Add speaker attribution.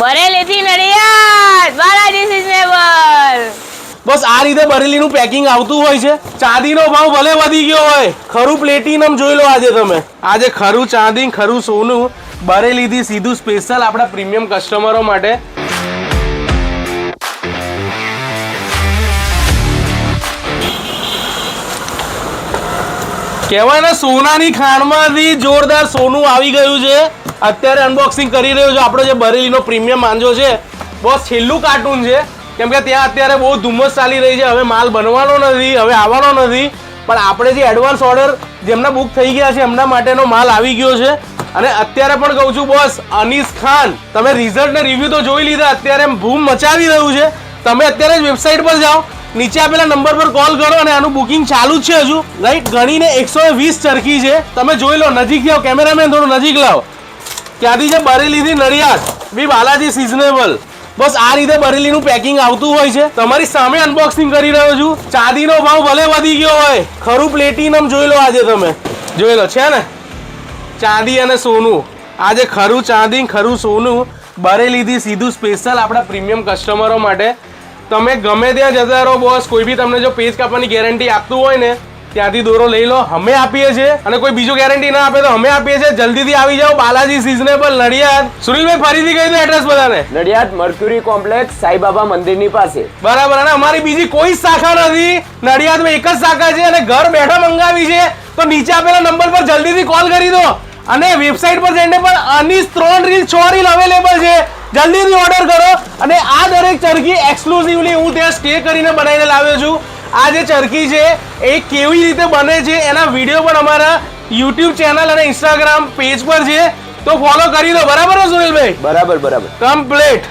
Speaker 1: બરેલીથી Nadiad Balaji seasonable.
Speaker 2: બસ આ રીતે બરેલીનું packing આવતું હોય છે. ચાંદીનો ભાવ ભલે વધી ગયો હોય, ખરું પ્લેટિનમ જોઈ લો આજે તમે. આજે ખરું ચાંદી, ખરું સોનું બરેલીથી સીધું સ્પેશિયલ આપણા પ્રીમિયમ કસ્ટમરો માટે. કહેવાય ને સોનાની ખાણમાંથી જોરદાર સોનું આવી ગયું છે. અત્યારે અનબોક્સિંગ કરી રહ્યો છું આપણો જે બરેલીનો પ્રીમિયમ માંજો છે. બસ છેલ્લું કાર્ટૂન છે, કેમ કે ત્યાં અત્યારે બહુ ધુમ્મસ ચાલી રહી છે. હવે માલ બનવાનો નથી, હવે આવવાનો નથી, પણ આપણે જે એડવાન્સ ઓર્ડર જેમના બુક થઈ ગયા છે એમના માટેનો માલ આવી ગયો છે. અને અત્યારે પણ કહું છું બોસ, અનીસ ખાન, તમે રિઝલ્ટ ને રિવ્યુ તો જોઈ લીધા. અત્યારે ધૂમ મચાવી રહ્યું છે. તમે અત્યારે જ વેબસાઇટ પર જાઓ, નીચે આપેલા નંબર પર કોલ કરો અને આનું બુકિંગ ચાલુ જ છે હજુ. રાઈટ, ગણીને 120 ચરખી છે. તમે જોઈ લો, નજીક જાઓ, કેમેરામેન થોડું નજીક લાવો. ક્યાંથી છે? બરેલીથી નડિયાદ, બી બાલાજી સિઝનેબલ. બસ આ રીતે બરેલીનું પેકિંગ આવતું હોય છે. તમારી સામે અનબોક્સિંગ કરી રહ્યો છું. ચાંદીનો ભાવ ભલે વધી ગયો હોય, ખરું પ્લેટિનમ જોઈ લો આજે તમે. જોઈ લો, છે ને ચાંદી અને સોનું. આજે ખરું ચાંદી, ખરું સોનું બરેલીથી સીધું સ્પેશિયલ આપણા પ્રીમિયમ કસ્ટમરો માટે. તમે ગમે ત્યાં જતા રહો બોસ, કોઈ બી તમને જો પેજ કાપવાની ગેરંટી આપતું હોય ને, ત્યાંથી દોરો લઈ લો, અમે આપીએ છીએ. અને કોઈ બીજું ગેરંટી ના આપે તો અમે આપીએ છીએ. જલ્દીથી આવી જાઓ, બાલાજી સિઝનેબલ નડિયાદ. સુનિલભાઈ ફરીથી કહી દો એડ્રેસ બધાને.
Speaker 3: નડિયાદ મર્ક્યુરી કોમ્પ્લેક્સ સાઈબાબા મંદિરની પાસે.
Speaker 2: બરાબર. અને અમારી બીજી કોઈ શાખા નથી, નડિયાદમાં એક જ શાખા છે અને ઘર બેઠા મંગાવી છે. તો નીચે આપેલા નંબર પર જલ્દીથી કોલ કરી દો. અને વેબસાઇટ પર જઈને પણ અનીસ 3 રીલ 6 રીલ અવેલેબલ છે. જલ્દીથી ઓર્ડર કરો. અને આ દરેક ચરખી એક્સક્લુઝિવલી હું ત્યાં સ્ટે કરીને બનાવીને લાવ્યો છું. આ જે ચરખી છે એ કેવી રીતે બને છે એના વિડીયો પણ અમારા YouTube ચેનલ અને Instagram પેજ પર છે. તો ફોલો કરી દો. બરાબર ને સુનિલભાઈ?
Speaker 3: બરાબર.
Speaker 2: કમ્પ્લીટ.